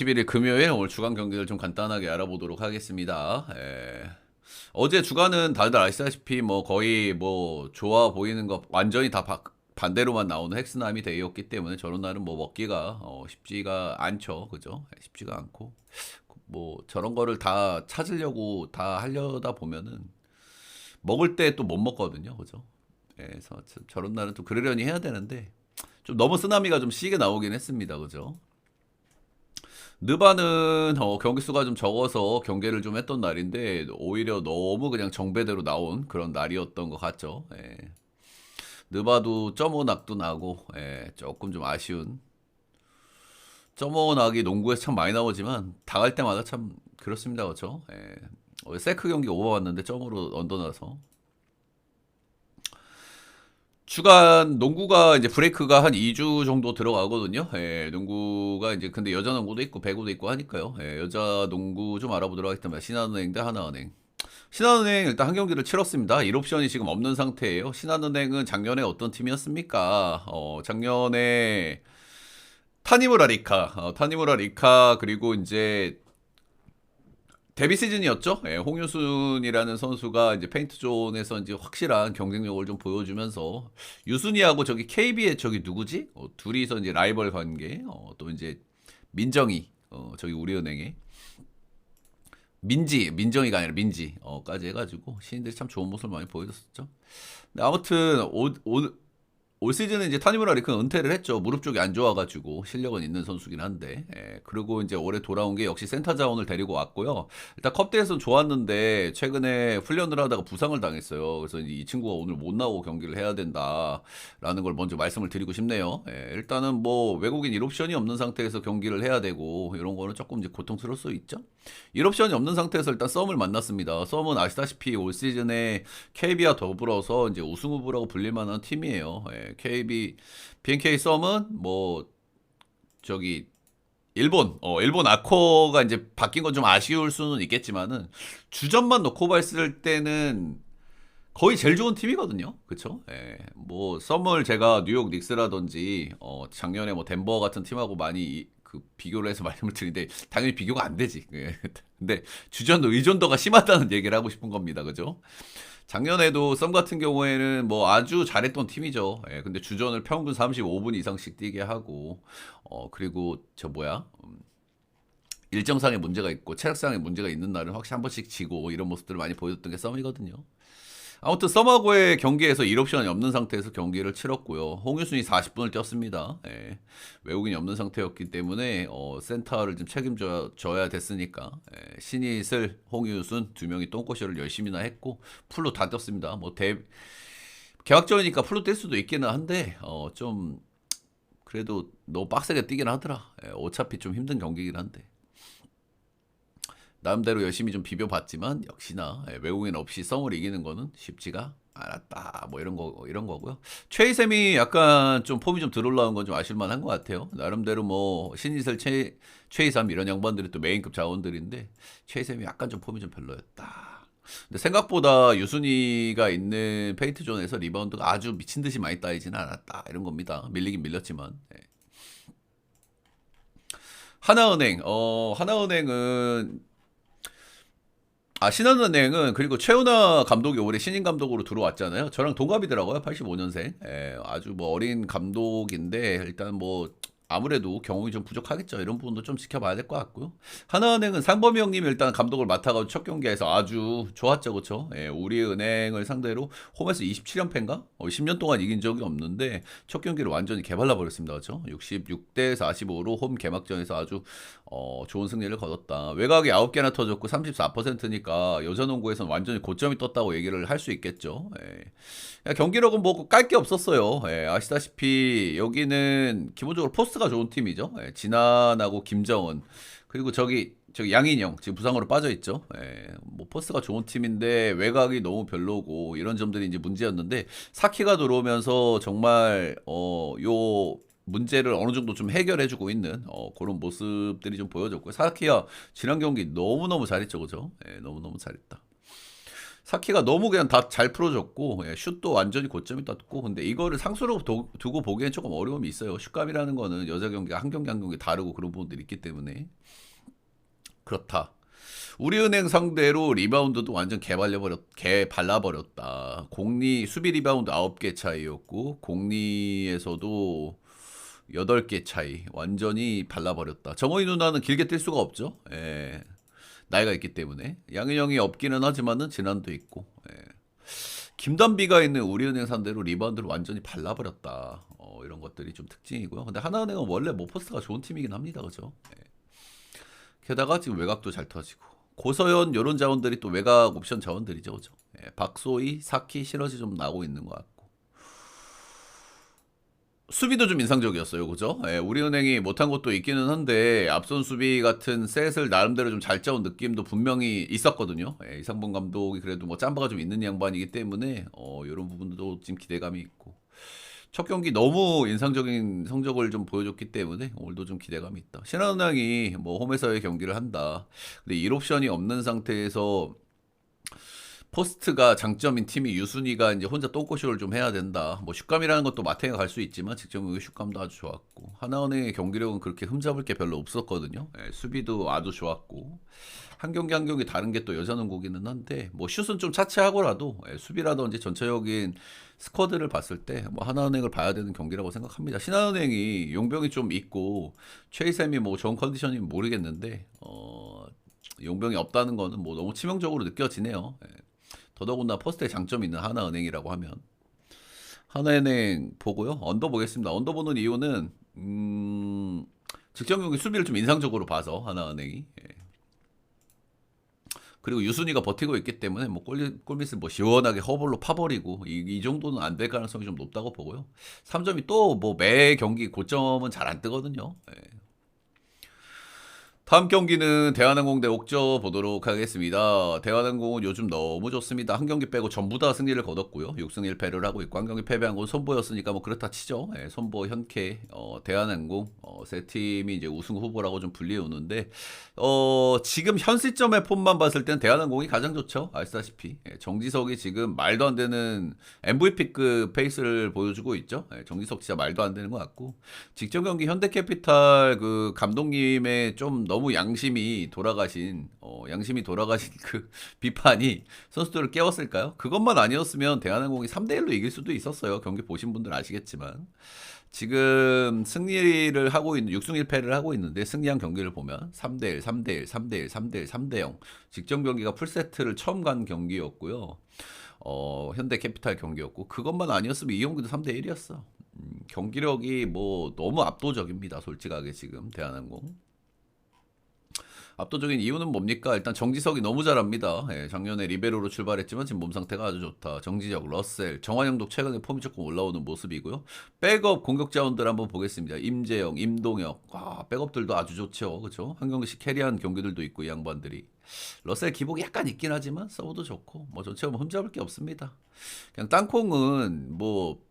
11일 금요일 오늘 주간 경기를 좀 간단하게 알아보도록 하겠습니다. 어제 주간은 다들 아시다시피 뭐 거의 뭐 좋아 보이는 거 완전히 다 반대로만 나오는 헥스남이 대이었기 때문에 저런 날은 뭐 먹기가 쉽지가 않죠. 그죠? 쉽지가 않고 뭐 저런 거를 다 찾으려고 다 하려다 보면은 먹을 때 또 못 먹거든요. 그죠? 그래서 저런 날은 또 그러려니 해야 되는데 좀 너무 쓰나미가 좀 시게 나오긴 했습니다. 그죠? 느바는 경기 수가 좀 적어서 경계를 좀 했던 날인데 오히려 너무 그냥 정배대로 나온 그런 날이었던 것 같죠. 느바도 점오 낙도 나고 조금 좀 아쉬운 점오 낙이 농구에서 참 많이 나오지만 당할 때마다 참 그렇습니다. 그렇죠? 세크 경기 오버왔는데 점으로 언더나서 주간 농구가 이제 브레이크가 한 2주 정도 들어가거든요. 농구가 이제 근데 여자 농구도 있고 배구도 있고 하니까요. 여자 농구 좀 알아보도록 하겠습니다. 신한은행 대 하나은행. 신한은행 일단 한 경기를 치렀습니다. 1옵션이 지금 없는 상태예요. 신한은행은 작년에 어떤 팀이었습니까? 작년에 타니무라 리카, 타니무라 리카 그리고 이제 데뷔 시즌이었죠. 홍유순이라는 선수가 이제 페인트 존에서 이제 확실한 경쟁력을 좀 보여주면서 유순이하고 저기 KB의 저기 누구지? 둘이서 이제 라이벌 관계. 또 이제 민정이 저기 우리은행에 민정이가 아니라 민지까지 해가지고 신인들이 참 좋은 모습을 많이 보여줬었죠. 근데 아무튼 올 시즌은 이제 타니무라 리크는 은퇴를 했죠. 무릎 쪽이 안 좋아가지고 실력은 있는 선수긴 한데. 그리고 이제 올해 돌아온 게 역시 센터 자원을 데리고 왔고요. 일단 컵대에서는 좋았는데 최근에 훈련을 하다가 부상을 당했어요. 그래서 이 친구가 오늘 못 나오고 경기를 해야 된다라는 걸 먼저 말씀을 드리고 싶네요. 일단은 뭐 외국인 1옵션이 없는 상태에서 경기를 해야 되고 이런 거는 조금 이제 고통스러울 수 있죠. 1옵션이 없는 상태에서 일단 썸을 만났습니다. 썸은 아시다시피 올 시즌에 KB와 더불어서 이제 우승 후보라고 불릴 만한 팀이에요. KB, BNK 썸은 뭐 저기 일본 아코가 이제 바뀐 건 좀 아쉬울 수는 있겠지만은 주전만 놓고 봤을 때는 거의 제일 좋은 팀이거든요. 그쵸? 뭐 썸을 제가 뉴욕 닉스라든지 작년에 뭐 덴버 같은 팀하고 많이 그 비교를 해서 말씀을 드리는데 당연히 비교가 안 되지. 근데 주전 의존도가 심하다는 얘기를 하고 싶은 겁니다. 그죠? 작년에도 썸 같은 경우에는 뭐 아주 잘했던 팀이죠. 근데 주전을 평균 35분 이상씩 뛰게 하고, 그리고 저 뭐야? 일정상의 문제가 있고, 체력상의 문제가 있는 날은 확실히 한 번씩 지고, 이런 모습들을 많이 보여줬던 게 썸이거든요. 아무튼 썸하고의 경기에서 1옵션이 없는 상태에서 경기를 치렀고요. 홍유순이 40분을 뛰었습니다. 외국인이 없는 상태였기 때문에 센터를 좀 책임져야 됐으니까 신이슬, 홍유순 두 명이 똥꼬쇼를 열심히나 했고 풀로 다 뛰었습니다. 뭐 개막전이니까 풀로 뛸 수도 있기는 한데 좀 그래도 너무 빡세게 뛰긴 하더라. 어차피 좀 힘든 경기긴 한데. 나름대로 열심히 좀 비벼봤지만 역시나 외국인 없이 썸을 이기는 거는 쉽지가 않았다. 뭐 이런 거고요. 최희샘이 약간 좀 폼이 좀 들어올라온 건 좀 아실만한 것 같아요. 나름대로 뭐 신이슬 최희삼 이런 양반들이 또 메인급 자원들인데 최희샘이 약간 좀 폼이 좀 별로였다. 근데 생각보다 유순이가 있는 페인트 존에서 리바운드가 아주 미친 듯이 많이 따이지는 않았다. 이런 겁니다. 밀리긴 밀렸지만. 하나은행은 신한은행은 그리고 최은하 감독이 올해 신인 감독으로 들어왔잖아요. 저랑 동갑이더라고요. 85년생. 아주 뭐 어린 감독인데 일단 뭐 아무래도 경험이 좀 부족하겠죠. 이런 부분도 좀 지켜봐야 될 것 같고요. 하나은행은 상범이 형님이 일단 감독을 맡아가지고 첫 경기에서 아주 좋았죠. 그쵸? 우리은행을 상대로 홈에서 27연패인가? 10년 동안 이긴 적이 없는데 첫 경기를 완전히 개발라 버렸습니다. 그쵸? 66대 45로 홈 개막전에서 아주 좋은 승리를 거뒀다. 외곽이 9개나 터졌고 34%니까 여자농구에서는 완전히 고점이 떴다고 얘기를 할 수 있겠죠. 경기력은 뭐 깔 게 없었어요. 아시다시피 여기는 기본적으로 포스트가 좋은 팀이죠. 진한하고 김정은 그리고 저기 양인영 지금 부상으로 빠져 있죠. 뭐 포스트가 좋은 팀인데 외곽이 너무 별로고 이런 점들이 이제 문제였는데 사키가 들어오면서 정말 요 문제를 어느 정도 좀 해결해주고 있는 그런 모습들이 좀 보여졌고요. 사키야 지난 경기 너무너무 잘했죠, 그죠? 너무너무 잘했다. 사키가 너무 그냥 다 잘 풀어줬고, 예, 슛도 완전히 고점이 떴고, 근데 이거를 상수로 두고 보기엔 조금 어려움이 있어요. 슛감이라는 거는 여자 경기가 한 경기 다르고 그런 부분들이 있기 때문에. 그렇다. 우리은행 상대로 리바운드도 완전 개 발라버렸다. 공리 수비 리바운드 9개 차이였고 공리에서도 8개 차이. 완전히 발라버렸다. 정호이 누나는 길게 뛸 수가 없죠. 예. 나이가 있기 때문에. 양현영이 없기는 하지만은 진한도 있고. 예. 김단비가 있는 우리은행 상대로 리바운드를 완전히 발라버렸다. 이런 것들이 좀 특징이고요. 근데 하나은행은 원래 뭐 포스트가 좋은 팀이긴 합니다. 그죠? 예. 게다가 지금 외곽도 잘 터지고 고서현 요런 자원들이 또 외곽 옵션 자원들이죠, 그죠? 예, 박소희, 사키 시너지 좀 나고 있는 것 같고 수비도 좀 인상적이었어요, 그죠? 예, 우리은행이 못한 것도 있기는 한데 앞선 수비 같은 셋을 나름대로 좀 잘 짜온 느낌도 분명히 있었거든요. 예, 이상범 감독이 그래도 뭐 짬바가 좀 있는 양반이기 때문에 이런 부분도 지금 기대감이 있고 첫 경기 너무 인상적인 성적을 좀 보여줬기 때문에 오늘도 좀 기대감이 있다. 신한은행이 뭐 홈에서의 경기를 한다. 근데 1옵션이 없는 상태에서 포스트가 장점인 팀이 유순이가 이제 혼자 똥꼬쇼를 좀 해야 된다. 뭐 슛감이라는 것도 마탱이가 갈 수 있지만 직접 슛감도 아주 좋았고 하나은행의 경기력은 그렇게 흠잡을 게 별로 없었거든요. 예, 수비도 아주 좋았고 한 경기 한 경기 다른 게 또 여자농구기는 한데 뭐 슛은 좀 차치하고라도 예, 수비라든지 전체적인 스쿼드를 봤을 때 뭐 하나은행을 봐야 되는 경기라고 생각합니다. 신한은행이 용병이 좀 있고 최희샘이 뭐 좋은 컨디션이면 모르겠는데 용병이 없다는 거는 뭐 너무 치명적으로 느껴지네요. 예. 더더군다나 포스트에 장점이 있는 하나은행이라고 하면 하나은행 보고요. 언더 보겠습니다. 언더 보는 이유는 직전 경기 수비를 좀 인상적으로 봐서 하나은행이 그리고 유순이가 버티고 있기 때문에 뭐 골밑을 뭐 시원하게 허볼로 파버리고 이 정도는 안 될 가능성이 좀 높다고 보고요. 3점이 또 뭐 매 경기 고점은 잘 안 뜨거든요. 다음 경기는 대한항공 대 옥저 보도록 하겠습니다. 대한항공은 요즘 너무 좋습니다. 한 경기 빼고 전부 다 승리를 거뒀고요. 6승 1패를 하고 있고 한 경기 패배한 건 손보였으니까 뭐 그렇다 치죠. 예, 손보, 현케, 대한항공 세 팀이 이제 우승 후보라고 좀 불리해 오는데 지금 현 시점의 폼만 봤을 땐 대한항공이 가장 좋죠. 아시다시피 정지석이 지금 말도 안 되는 MVP급 페이스를 보여주고 있죠. 정지석 진짜 말도 안 되는 것 같고 직전 경기 현대캐피탈 그 감독님의 좀 너무 양심이 돌아가신 그 비판이 선수들을 깨웠을까요? 그것만 아니었으면 대한항공이 3대1로 이길 수도 있었어요. 경기 보신 분들 아시겠지만 지금 승리를 하고 있는 6승 1패를 하고 있는데 승리한 경기를 보면 3대1, 3대1, 3대1, 3대1, 3대0 직전 경기가 풀세트를 처음 간 경기였고요. 현대캐피탈 경기였고 그것만 아니었으면 이 경기도 3대1이었어. 경기력이 뭐 너무 압도적입니다. 솔직하게 지금 대한항공 압도적인 이유는 뭡니까? 일단 정지석이 너무 잘합니다. 예, 작년에 리베로로 출발했지만 지금 몸 상태가 아주 좋다. 정지적, 러셀, 정환영도 최근에 폼이 조금 올라오는 모습이고요. 백업 공격 자원들 한번 보겠습니다. 임재영, 임동혁, 백업들도 아주 좋죠. 그렇죠? 한 경기씩 캐리한 경기들도 있고 이 양반들이. 러셀 기복이 약간 있긴 하지만 서브도 좋고 뭐 전체가 뭐 흠잡을 게 없습니다. 그냥 땅콩은 뭐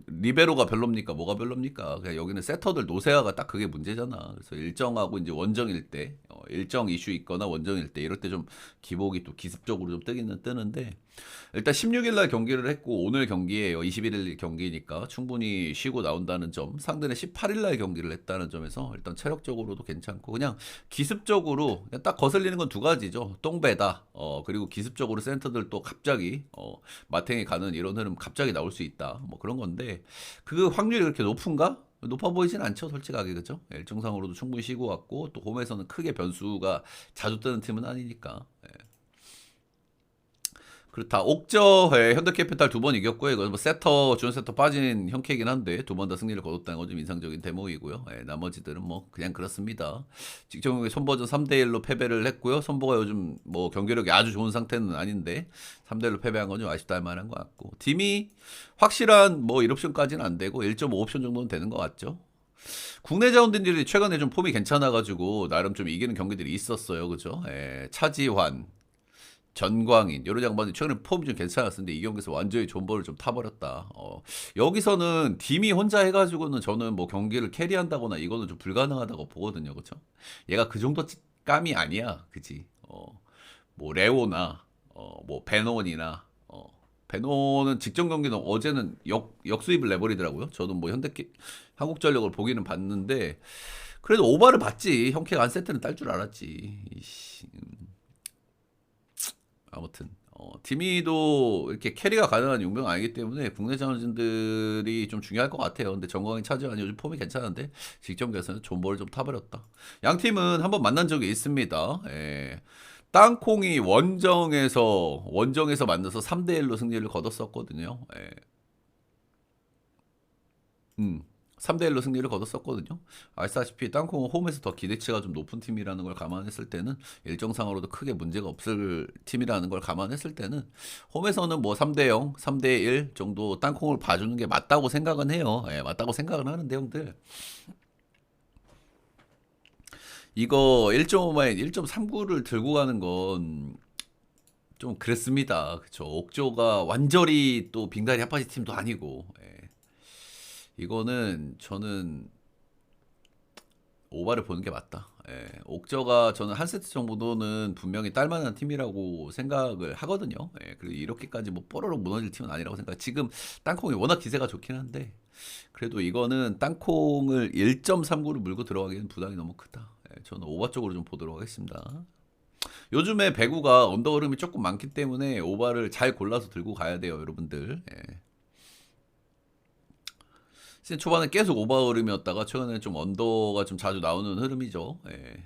리베로가 별롭니까? 뭐가 별롭니까? 그냥 여기는 세터들 노세아가 딱 그게 문제잖아. 그래서 일정하고 이제 원정일 때, 일정 이슈 있거나 원정일 때 이럴 때 좀 기복이 또 기습적으로 좀 뜨기는 뜨는데 일단 16일 날 경기를 했고 오늘 경기예요. 21일 경기니까 충분히 쉬고 나온다는 점. 상대는 18일 날 경기를 했다는 점에서 일단 체력적으로도 괜찮고 그냥 기습적으로 그냥 딱 거슬리는 건 두 가지죠. 똥배다. 그리고 기습적으로 센터들 또 갑자기 마탱이 가는 이런 흐름 갑자기 나올 수 있다. 뭐 그런 건데 그 확률이 그렇게 높은가? 높아 보이진 않죠, 솔직하게 그죠? 일정상으로도 충분히 쉬고 왔고 또 홈에서는 크게 변수가 자주 뜨는 팀은 아니니까. 그렇다. 옥저회 현대캐피탈 두 번 이겼고요. 이거 뭐 세터 준 세터 빠진 형캐이긴 한데 두 번 다 승리를 거뒀다는 건 좀 인상적인 대목이고요. 나머지들은 뭐 그냥 그렇습니다. 직전 손보전 3대1로 패배를 했고요. 손보가 요즘 뭐 경기력이 아주 좋은 상태는 아닌데 3대1로 패배한 건 좀 아쉽다 할 만한 것 같고 팀이 확실한 뭐 1옵션까지는 안 되고 1.5옵션 정도는 되는 것 같죠. 국내 자원들이 최근에 좀 폼이 괜찮아가지고 나름 좀 이기는 경기들이 있었어요. 그죠? 차지환 전광인 여러 양반이 최근에 폼이 좀 괜찮았는데 이 경기에서 완전히 존버를 좀 타버렸다. 여기서는 팀이 혼자 해가지고는 저는 뭐 경기를 캐리한다거나 이거는 좀 불가능하다고 보거든요, 그렇죠? 얘가 그 정도 감이 아니야, 그지? 뭐 레오나 뭐 베논이나 베논은 직전 경기는 어제는 역수입을 내버리더라고요. 저도 뭐 한국전력을 보기는 봤는데 그래도 오바를 봤지. 형캐가 안 세트는 딸 줄 알았지. 이씨. 아무튼 팀이도 이렇게 캐리가 가능한 용병 아니기 때문에 국내 자원진들이 좀 중요할 것 같아요. 근데 정광이 차지하는 요즘 폼이 괜찮은데 직전 경기에서는 존버를 좀 타버렸다. 양 팀은 한번 만난 적이 있습니다. 예. 땅콩이 원정에서 만나서 3대1로 승리를 거뒀었거든요. 예. 3대1로 승리를 거뒀었거든요. 아시다시피 땅콩은 홈에서 더 기대치가 좀 높은 팀이라는 걸 감안했을 때는 일정상으로도 크게 문제가 없을 팀이라는 걸 감안했을 때는 홈에서는 뭐 3대0, 3대1 정도 땅콩을 봐주는 게 맞다고 생각은 해요. 예, 맞다고 생각은 하는데 형들. 이거 1.5마인 1.39를 들고 가는 건 좀 그랬습니다. 그쵸. 옥조가 완전히 또 빙다리 핫바지 팀도 아니고. 예. 이거는 저는 오바를 보는 게 맞다. 예. 옥저가 저는 한 세트 정도는 분명히 딸만한 팀이라고 생각을 하거든요. 예. 그리고 이렇게까지 뭐 뽀로로 무너질 팀은 아니라고 생각. 지금 땅콩이 워낙 기세가 좋긴 한데 그래도 이거는 땅콩을 1.39로 물고 들어가기에는 부담이 너무 크다. 예. 저는 오바 쪽으로 좀 보도록 하겠습니다. 요즘에 배구가 언더흐름이 조금 많기 때문에 오바를 잘 골라서 들고 가야 돼요, 여러분들. 예. 시즌 초반에 계속 오버 흐름이었다가 최근에 좀 언더가 좀 자주 나오는 흐름이죠. 예.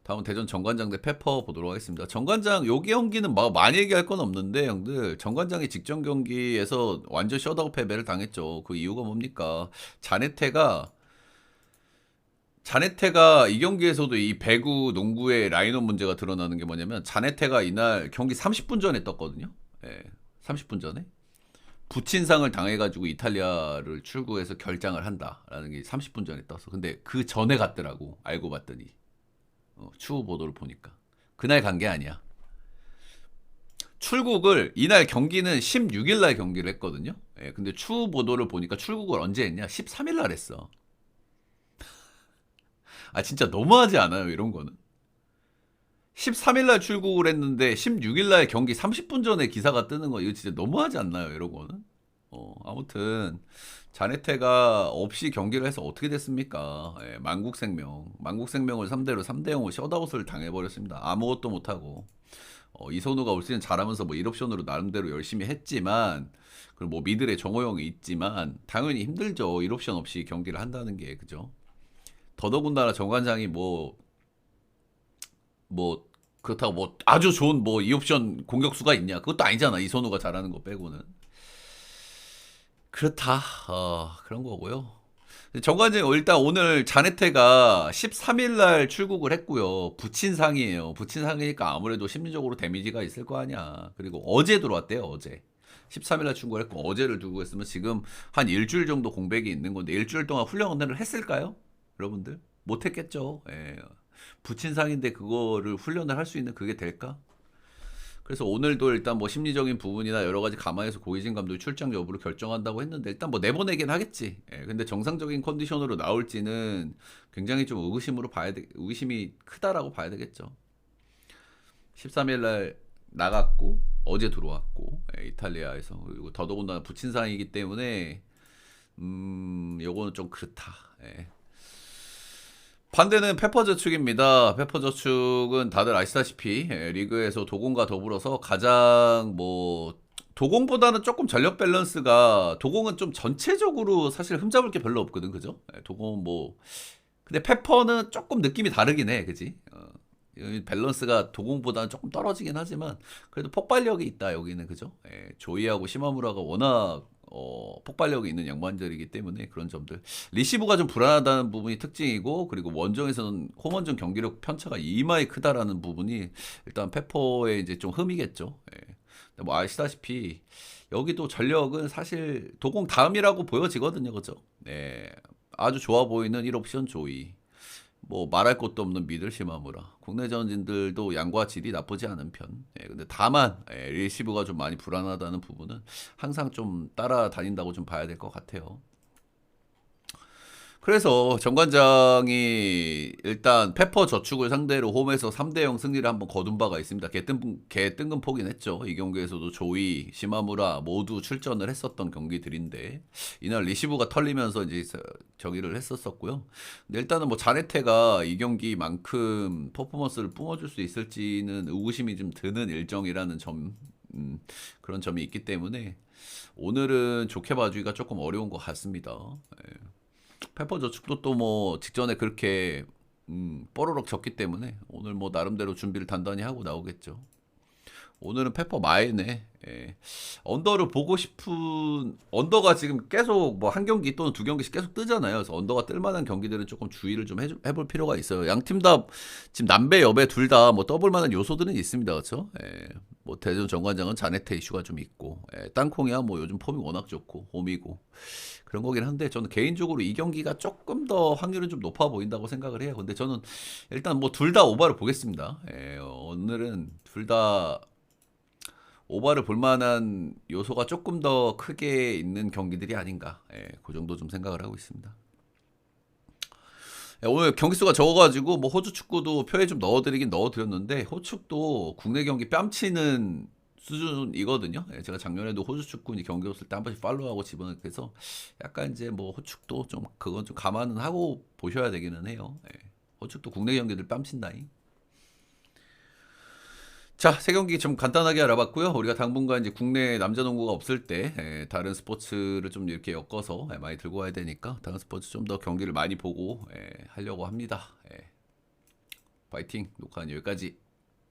다음 대전 정관장 대 페퍼 보도록 하겠습니다. 정관장 여기 경기는 막 많이 얘기할 건 없는데 형들 정관장이 직전 경기에서 완전 셧아웃 패배를 당했죠. 그 이유가 뭡니까? 자네테가 이 경기에서도 이 배구 농구의 라인업 문제가 드러나는 게 뭐냐면 자네테가 이날 경기 30분 전에 떴거든요. 예. 30분 전에. 부친상을 당해가지고 이탈리아를 출국해서 결장을 한다라는 게 30분 전에 떴어. 근데 그 전에 갔더라고. 알고 봤더니. 추후 보도를 보니까. 그날 간 게 아니야. 출국을 이날 경기는 16일 날 경기를 했거든요. 예, 근데 추후 보도를 보니까 출국을 언제 했냐? 13일 날 했어. 아 진짜 너무하지 않아요, 이런 거는? 13일 날 출국을 했는데 16일 날 경기 30분 전에 기사가 뜨는 거 이거 진짜 너무하지 않나요, 이런 거는? 아무튼 자네테가 없이 경기를 해서 어떻게 됐습니까? 예, 만국생명을 3대로 3대0을 셧아웃을 당해버렸습니다. 아무것도 못하고 이선우가 올 시즌 잘하면서 뭐 1옵션으로 나름대로 열심히 했지만 그리고 뭐 미들에 정호영이 있지만 당연히 힘들죠. 1옵션 없이 경기를 한다는 게 그죠? 더더군다나 정관장이 뭐 그렇다고 뭐 아주 좋은 뭐 2옵션 공격수가 있냐? 그것도 아니잖아. 이선우가 잘하는 거 빼고는. 그렇다. 그런 거고요. 정관장 일단 오늘 자네테가 13일 날 출국을 했고요. 부친상이에요. 부친상이니까 아무래도 심리적으로 데미지가 있을 거 아니야. 그리고 어제 들어왔대요. 어제. 13일 날 출국을 했고 어제를 두고 했으면 지금 한 일주일 정도 공백이 있는 건데 일주일 동안 훈련을 했을까요? 여러분들? 못했겠죠. 예. 부친상인데 그거를 훈련을 할 수 있는 그게 될까? 그래서 오늘도 일단 뭐 심리적인 부분이나 여러 가지 감안해서 고이진 감독이 출장 여부를 결정한다고 했는데 일단 뭐 내보내긴 하겠지. 예, 근데 정상적인 컨디션으로 나올지는 굉장히 좀 의구심이 크다라고 봐야 되겠죠. 13일 날 나갔고 어제 들어왔고 예, 이탈리아에서 그리고 더더군다나 부친상이기 때문에 요거는 좀 그렇다. 예. 반대는 페퍼저축입니다. 페퍼저축은 다들 아시다시피 리그에서 도공과 더불어서 가장 뭐 도공보다는 조금 전력 밸런스가 도공은 좀 전체적으로 사실 흠잡을 게 별로 없거든, 그죠? 도공은 뭐 근데 페퍼는 조금 느낌이 다르긴 해, 그지? 밸런스가 도공보다는 조금 떨어지긴 하지만 그래도 폭발력이 있다 여기는 그죠? 조이하고 시마무라가 워낙 폭발력이 있는 양반들이기 때문에 그런 점들 리시브가 좀 불안하다는 부분이 특징이고 그리고 원정에서는 홈원정 경기력 편차가 이마에 크다라는 부분이 일단 페퍼의 이제 좀 흠이겠죠. 뭐 아시다시피 여기도 전력은 사실 도공 다음이라고 보여지거든요, 그죠? 아주 좋아 보이는 1옵션 조이. 뭐 말할 것도 없는 미들 시마무라 국내 전진들도 양과 질이 나쁘지 않은 편. 근데 다만 리시브가 좀 많이 불안하다는 부분은 항상 좀 따라다닌다고 좀 봐야 될 것 같아요. 그래서 정관장이 일단 페퍼 저축을 상대로 홈에서 3대0 승리를 한번 거둔 바가 있습니다. 뜬금포긴 했죠. 이 경기에서도 조이, 시마무라 모두 출전을 했었던 경기들인데 이날 리시브가 털리면서 이제 경기를 했었었고요. 근데 일단은 뭐 자네테가 이 경기만큼 퍼포먼스를 뿜어줄 수 있을지는 의구심이 좀 드는 일정이라는 그런 점이 있기 때문에 오늘은 좋게 봐주기가 조금 어려운 것 같습니다. 예. 페퍼 저축도 또 뭐 직전에 그렇게 뽀로록 졌기 때문에 오늘 뭐 나름대로 준비를 단단히 하고 나오겠죠. 오늘은 페퍼 마이네. 예. 언더를 보고 싶은 언더가 지금 계속 뭐 한 경기 또는 두 경기씩 계속 뜨잖아요. 그래서 언더가 뜰 만한 경기들은 조금 주의를 좀 해볼 필요가 있어요. 양 팀 다 지금 남배 여배 둘 다 뭐 떠볼 만한 요소들은 있습니다. 그렇죠? 예. 뭐 대전 정관장은 자네테 이슈가 좀 있고 땅콩이야 뭐 요즘 폼이 워낙 좋고 홈이고 그런 거긴 한데 저는 개인적으로 이 경기가 조금 더 확률은 좀 높아 보인다고 생각을 해요. 근데 저는 일단 뭐 둘 다 오버를 보겠습니다. 오늘은 둘 다 오버를 볼 만한 요소가 조금 더 크게 있는 경기들이 아닌가. 그 정도 좀 생각을 하고 있습니다. 오늘 경기 수가 적어가지고 뭐 호주 축구도 표에 좀 넣어드리긴 넣어드렸는데 호축도 국내 경기 뺨치는 수준이거든요. 제가 작년에도 호주 축구 경기 없을 때 한 번씩 팔로우하고 집어넣게해서 약간 이제 뭐 호축도 좀 그건 좀 감안은 하고 보셔야 되기는 해요. 호축도 국내 경기들 뺨친다잉. 자, 세 경기 좀 간단하게 알아봤고요. 우리가 당분간 이제 국내 남자 농구가 없을 때 다른 스포츠를 좀 이렇게 엮어서 많이 들고 와야 되니까 다른 스포츠 좀 더 경기를 많이 보고 하려고 합니다. 파이팅. 녹화는 여기까지.